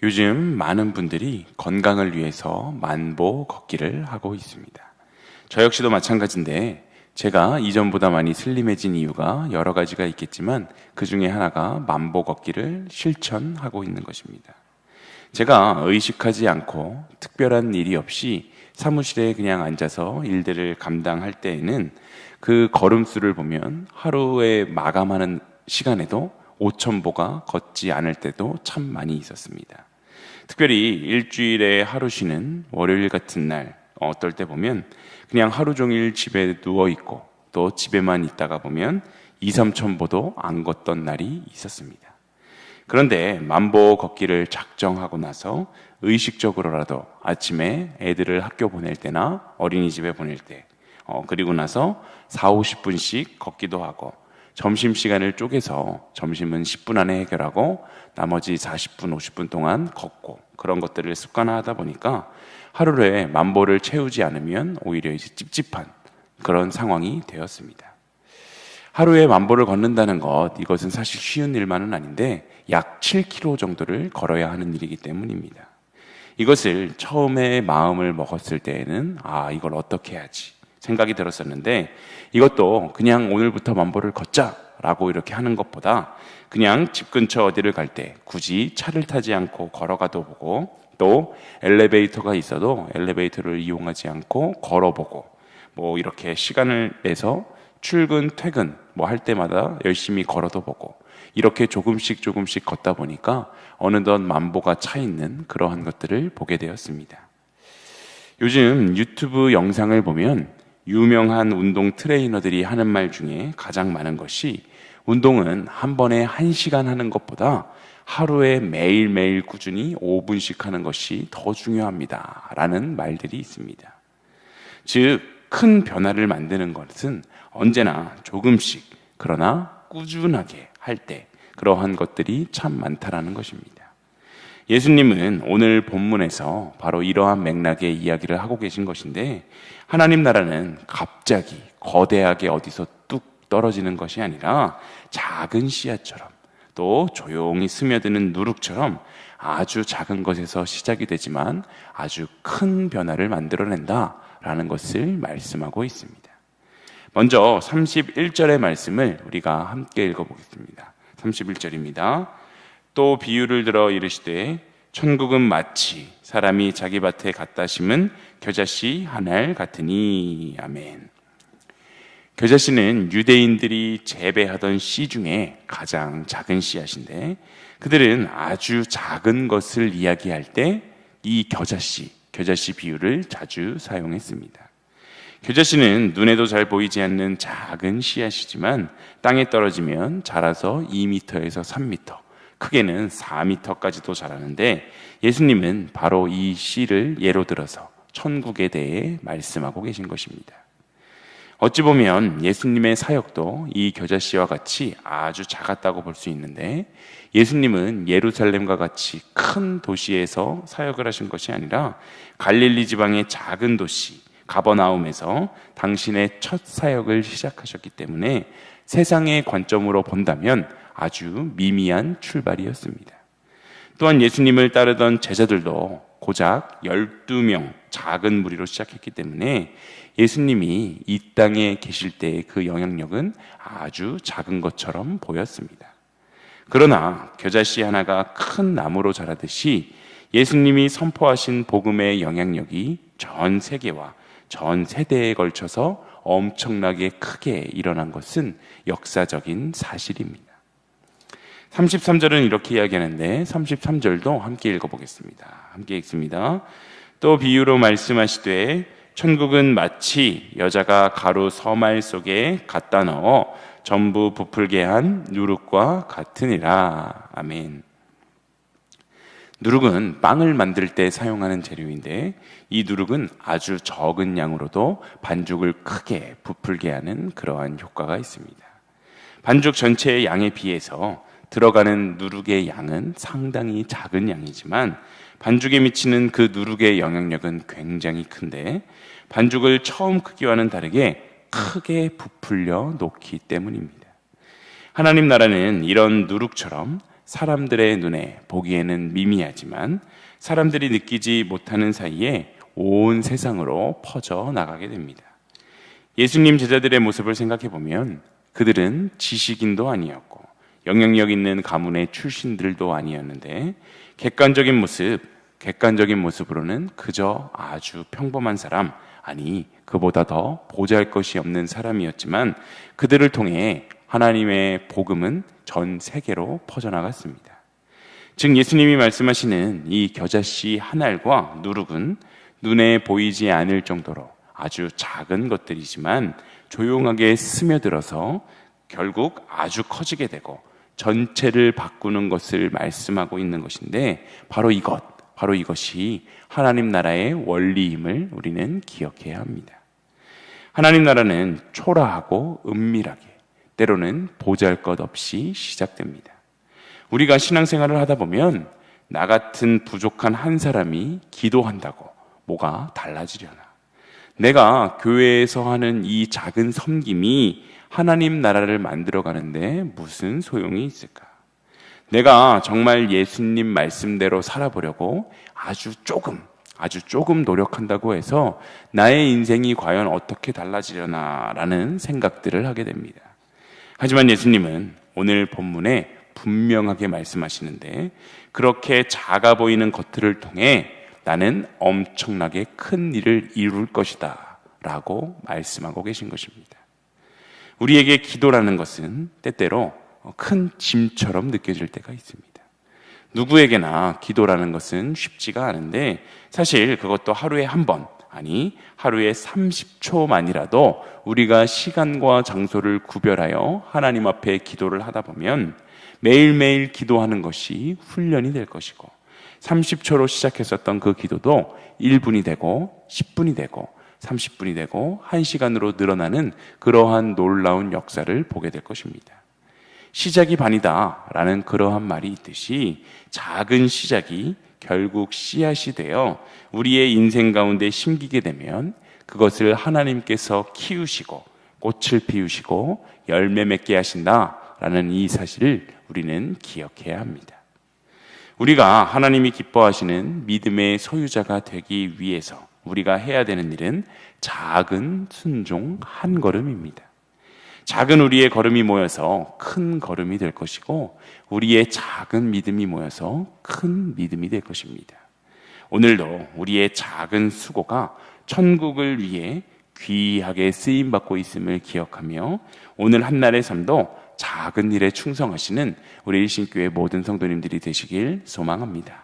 요즘 많은 분들이 건강을 위해서 만보 걷기를 하고 있습니다. 저 역시도 마찬가지인데 제가 이전보다 많이 슬림해진 이유가 여러 가지가 있겠지만 그 중에 하나가 만보 걷기를 실천하고 있는 것입니다. 제가 의식하지 않고 특별한 일이 없이 사무실에 그냥 앉아서 일들을 감당할 때에는 그 걸음수를 보면 하루에 마감하는 시간에도 5,000보가 걷지 않을 때도 참 많이 있었습니다. 특별히 일주일에 하루 쉬는 월요일 같은 날 어떨 때 보면 그냥 하루 종일 집에 누워있고 또 집에만 있다가 보면 2, 3,000보도 안 걷던 날이 있었습니다. 그런데 만보 걷기를 작정하고 나서 의식적으로라도 아침에 애들을 학교 보낼 때나 어린이집에 보낼 때 그리고 나서 4, 50분씩 걷기도 하고 점심시간을 쪼개서 점심은 10분 안에 해결하고 나머지 40분, 50분 동안 걷고 그런 것들을 습관화하다 보니까 하루에 만보를 채우지 않으면 오히려 이제 찝찝한 그런 상황이 되었습니다. 하루에 만보를 걷는다는 것, 이것은 사실 쉬운 일만은 아닌데 약 7km 정도를 걸어야 하는 일이기 때문입니다. 이것을 처음에 마음을 먹었을 때에는 이걸 어떻게 해야지 생각이 들었었는데 이것도 그냥 오늘부터 만보를 걷자라고 이렇게 하는 것보다 그냥 집 근처 어디를 갈 때 굳이 차를 타지 않고 걸어가도 보고 또 엘리베이터가 있어도 엘리베이터를 이용하지 않고 걸어보고 뭐 이렇게 시간을 내서 출근, 퇴근 뭐 할 때마다 열심히 걸어도 보고 이렇게 조금씩 걷다 보니까 어느덧 만보가 차 있는 그러한 것들을 보게 되었습니다. 요즘 유튜브 영상을 보면 유명한 운동 트레이너들이 하는 말 중에 가장 많은 것이 운동은 한 번에 1시간 하는 것보다 하루에 매일매일 꾸준히 5분씩 하는 것이 더 중요합니다 라는 말들이 있습니다. 즉, 큰 변화를 만드는 것은 언제나 조금씩 그러나 꾸준하게 할 때 그러한 것들이 참 많다라는 것입니다. 예수님은 오늘 본문에서 바로 이러한 맥락의 이야기를 하고 계신 것인데 하나님 나라는 갑자기 거대하게 어디서 뚝 떨어지는 것이 아니라 작은 씨앗처럼 또 조용히 스며드는 누룩처럼 아주 작은 것에서 시작이 되지만 아주 큰 변화를 만들어낸다라는 것을 말씀하고 있습니다. 먼저 31절의 말씀을 우리가 함께 읽어보겠습니다. 31절입니다. 또 비유를 들어 이르시되 천국은 마치 사람이 자기 밭에 갖다 심은 겨자씨 한 알 같으니. 아멘. 겨자씨는 유대인들이 재배하던 씨 중에 가장 작은 씨앗인데 그들은 아주 작은 것을 이야기할 때 이 겨자씨 비유를 자주 사용했습니다. 겨자씨는 눈에도 잘 보이지 않는 작은 씨앗이지만 땅에 떨어지면 자라서 2m에서 3m, 크게는 4m까지도 자라는데 예수님은 바로 이 씨를 예로 들어서 천국에 대해 말씀하고 계신 것입니다. 어찌 보면 예수님의 사역도 이 겨자씨와 같이 아주 작았다고 볼 수 있는데 예수님은 예루살렘과 같이 큰 도시에서 사역을 하신 것이 아니라 갈릴리 지방의 작은 도시 가버나움에서 당신의 첫 사역을 시작하셨기 때문에 세상의 관점으로 본다면 아주 미미한 출발이었습니다. 또한 예수님을 따르던 제자들도 고작 12명 작은 무리로 시작했기 때문에 예수님이 이 땅에 계실 때의 그 영향력은 아주 작은 것처럼 보였습니다. 그러나 겨자씨 하나가 큰 나무로 자라듯이 예수님이 선포하신 복음의 영향력이 전 세계와 전 세대에 걸쳐서 엄청나게 크게 일어난 것은 역사적인 사실입니다. 33절은 이렇게 이야기하는데 33절도 함께 읽어보겠습니다. 함께 읽습니다. 또 비유로 말씀하시되 천국은 마치 여자가 가루 서말 속에 갖다 넣어 전부 부풀게 한 누룩과 같으니라. 아멘. 누룩은 빵을 만들 때 사용하는 재료인데 이 누룩은 아주 적은 양으로도 반죽을 크게 부풀게 하는 그러한 효과가 있습니다. 반죽 전체의 양에 비해서 들어가는 누룩의 양은 상당히 작은 양이지만 반죽에 미치는 그 누룩의 영향력은 굉장히 큰데 반죽을 처음 크기와는 다르게 크게 부풀려 놓기 때문입니다. 하나님 나라는 이런 누룩처럼 사람들의 눈에 보기에는 미미하지만 사람들이 느끼지 못하는 사이에 온 세상으로 퍼져 나가게 됩니다. 예수님 제자들의 모습을 생각해 보면 그들은 지식인도 아니었고 영향력 있는 가문의 출신들도 아니었는데 객관적인 모습으로는 그저 아주 평범한 사람, 아니 그보다 더 보잘것이 없는 사람이었지만 그들을 통해 하나님의 복음은 전 세계로 퍼져나갔습니다. 즉 예수님이 말씀하시는 이 겨자씨 한 알과 누룩은 눈에 보이지 않을 정도로 아주 작은 것들이지만 조용하게 스며들어서 결국 아주 커지게 되고 전체를 바꾸는 것을 말씀하고 있는 것인데 바로 이것이 하나님 나라의 원리임을 우리는 기억해야 합니다. 하나님 나라는 초라하고 은밀하게 때로는 보잘것없이 시작됩니다. 우리가 신앙생활을 하다 보면 나 같은 부족한 한 사람이 기도한다고 뭐가 달라지려나? 내가 교회에서 하는 이 작은 섬김이 하나님 나라를 만들어가는데 무슨 소용이 있을까? 내가 정말 예수님 말씀대로 살아보려고 아주 조금 노력한다고 해서 나의 인생이 과연 어떻게 달라지려나 라는 생각들을 하게 됩니다. 하지만 예수님은 오늘 본문에 분명하게 말씀하시는데 그렇게 작아 보이는 것들을 통해 나는 엄청나게 큰 일을 이룰 것이다 라고 말씀하고 계신 것입니다. 우리에게 기도라는 것은 때때로 큰 짐처럼 느껴질 때가 있습니다. 누구에게나 기도라는 것은 쉽지가 않은데 사실 그것도 하루에 한 번, 아니 하루에 30초만이라도 우리가 시간과 장소를 구별하여 하나님 앞에 기도를 하다 보면 매일매일 기도하는 것이 훈련이 될 것이고 30초로 시작했었던 그 기도도 1분이 되고 10분이 되고 30분이 되고 1시간으로 늘어나는 그러한 놀라운 역사를 보게 될 것입니다. 시작이 반이다 라는 그러한 말이 있듯이 작은 시작이 결국 씨앗이 되어 우리의 인생 가운데 심기게 되면 그것을 하나님께서 키우시고 꽃을 피우시고 열매 맺게 하신다라는 이 사실을 우리는 기억해야 합니다. 우리가 하나님이 기뻐하시는 믿음의 소유자가 되기 위해서 우리가 해야 되는 일은 작은 순종 한 걸음입니다. 작은 우리의 걸음이 모여서 큰 걸음이 될 것이고 우리의 작은 믿음이 모여서 큰 믿음이 될 것입니다. 오늘도 우리의 작은 수고가 천국을 위해 귀하게 쓰임받고 있음을 기억하며 오늘 한날의 삶도 작은 일에 충성하시는 우리 일신교회 모든 성도님들이 되시길 소망합니다.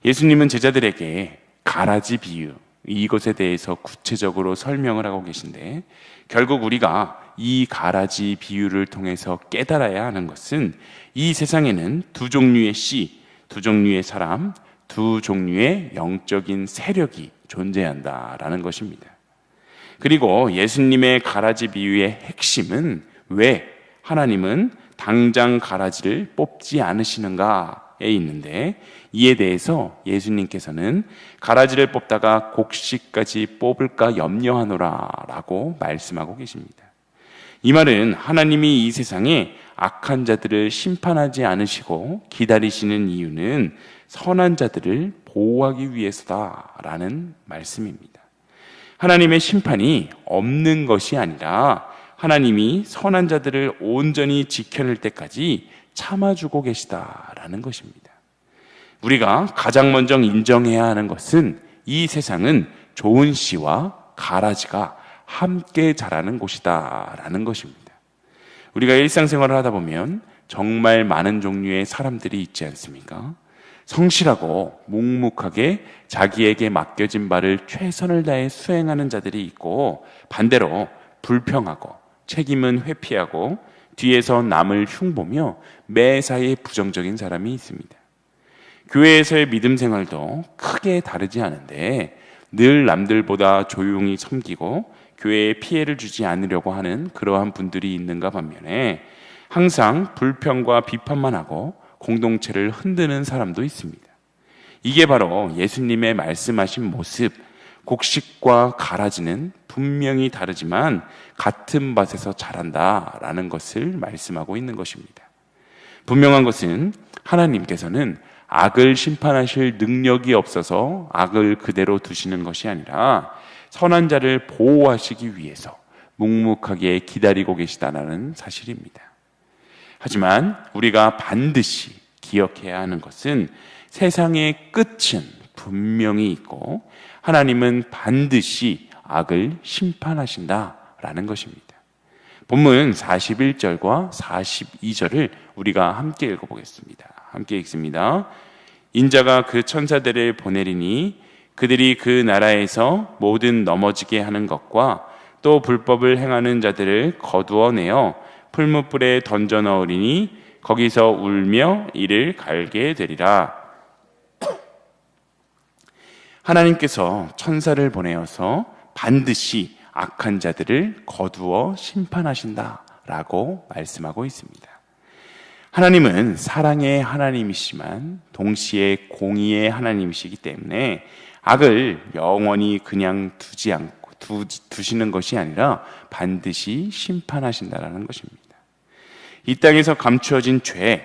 예수님은 제자들에게 가라지 비유, 이것에 대해서 구체적으로 설명을 하고 계신데 결국 우리가 이 가라지 비유를 통해서 깨달아야 하는 것은 이 세상에는 두 종류의 씨, 두 종류의 사람, 두 종류의 영적인 세력이 존재한다라는 것입니다. 그리고 예수님의 가라지 비유의 핵심은 왜 하나님은 당장 가라지를 뽑지 않으시는가에 있는데 이에 대해서 예수님께서는 가라지를 뽑다가 곡식까지 뽑을까 염려하노라 라고 말씀하고 계십니다. 이 말은 하나님이 이 세상에 악한 자들을 심판하지 않으시고 기다리시는 이유는 선한 자들을 보호하기 위해서다라는 말씀입니다. 하나님의 심판이 없는 것이 아니라 하나님이 선한 자들을 온전히 지켜낼 때까지 참아주고 계시다라는 것입니다. 우리가 가장 먼저 인정해야 하는 것은 이 세상은 좋은 씨와 가라지가 함께 자라는 곳이다라는 것입니다. 우리가 일상생활을 하다 보면 정말 많은 종류의 사람들이 있지 않습니까? 성실하고 묵묵하게 자기에게 맡겨진 바를 최선을 다해 수행하는 자들이 있고 반대로 불평하고 책임은 회피하고 뒤에서 남을 흉보며 매사에 부정적인 사람이 있습니다. 교회에서의 믿음 생활도 크게 다르지 않은데 늘 남들보다 조용히 섬기고 교회에 피해를 주지 않으려고 하는 그러한 분들이 있는가 반면에 항상 불평과 비판만 하고 공동체를 흔드는 사람도 있습니다. 이게 바로 예수님의 말씀하신 모습, 곡식과 가라지는 분명히 다르지만 같은 밭에서 자란다라는 것을 말씀하고 있는 것입니다. 분명한 것은 하나님께서는 악을 심판하실 능력이 없어서 악을 그대로 두시는 것이 아니라 선한 자를 보호하시기 위해서 묵묵하게 기다리고 계시다는 사실입니다. 하지만 우리가 반드시 기억해야 하는 것은 세상의 끝은 분명히 있고 하나님은 반드시 악을 심판하신다라는 것입니다. 본문 41절과 42절을 우리가 함께 읽어보겠습니다. 함께 읽습니다. 인자가 그 천사들을 보내리니 그들이 그 나라에서 모든 넘어지게 하는 것과 또 불법을 행하는 자들을 거두어내어 풀무불에 던져 넣으리니 거기서 울며 이를 갈게 되리라. 하나님께서 천사를 보내어서 반드시 악한 자들을 거두어 심판하신다라고 말씀하고 있습니다. 하나님은 사랑의 하나님이시지만 동시에 공의의 하나님이시기 때문에 악을 영원히 그냥 두시는 것이 아니라 반드시 심판하신다라는 것입니다. 이 땅에서 감추어진 죄,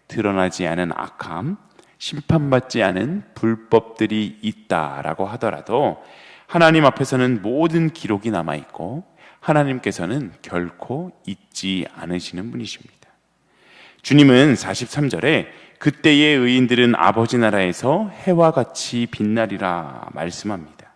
드러나지 않은 악함, 심판받지 않은 불법들이 있다라고 하더라도 하나님 앞에서는 모든 기록이 남아있고 하나님께서는 결코 잊지 않으시는 분이십니다. 주님은 43절에 그때의 의인들은 아버지 나라에서 해와 같이 빛나리라 말씀합니다.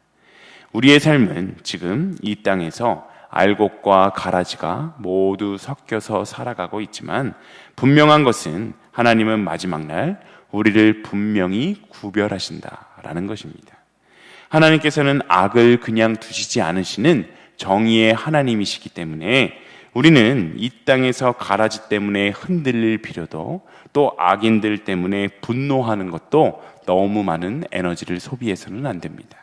우리의 삶은 지금 이 땅에서 알곡과 가라지가 모두 섞여서 살아가고 있지만 분명한 것은 하나님은 마지막 날 우리를 분명히 구별하신다라는 것입니다. 하나님께서는 악을 그냥 두시지 않으시는 정의의 하나님이시기 때문에 우리는 이 땅에서 가라지 때문에 흔들릴 필요도 또 악인들 때문에 분노하는 것도 너무 많은 에너지를 소비해서는 안 됩니다.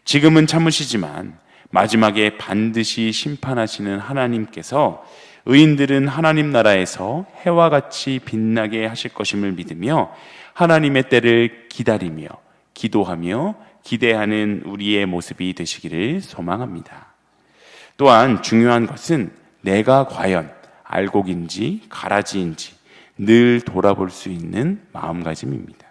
지금은 참으시지만 마지막에 반드시 심판하시는 하나님께서 의인들은 하나님 나라에서 해와 같이 빛나게 하실 것임을 믿으며 하나님의 때를 기다리며 기도하며 기대하는 우리의 모습이 되시기를 소망합니다. 또한 중요한 것은 내가 과연 알곡인지 가라지인지 늘 돌아볼 수 있는 마음가짐입니다.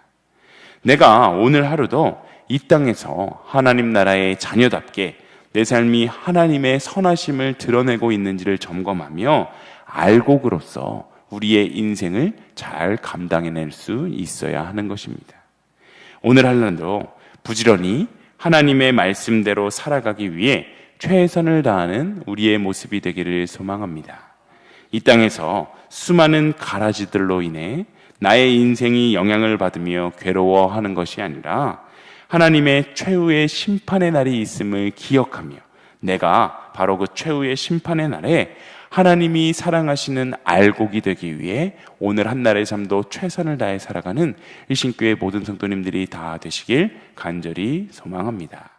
내가 오늘 하루도 이 땅에서 하나님 나라의 자녀답게 내 삶이 하나님의 선하심을 드러내고 있는지를 점검하며 알곡으로서 우리의 인생을 잘 감당해낼 수 있어야 하는 것입니다. 오늘 하루도 부지런히 하나님의 말씀대로 살아가기 위해 최선을 다하는 우리의 모습이 되기를 소망합니다. 이 땅에서 수많은 가라지들로 인해 나의 인생이 영향을 받으며 괴로워하는 것이 아니라 하나님의 최후의 심판의 날이 있음을 기억하며 내가 바로 그 최후의 심판의 날에 하나님이 사랑하시는 알곡이 되기 위해 오늘 한날의 삶도 최선을 다해 살아가는 일신교회 모든 성도님들이 다 되시길 간절히 소망합니다.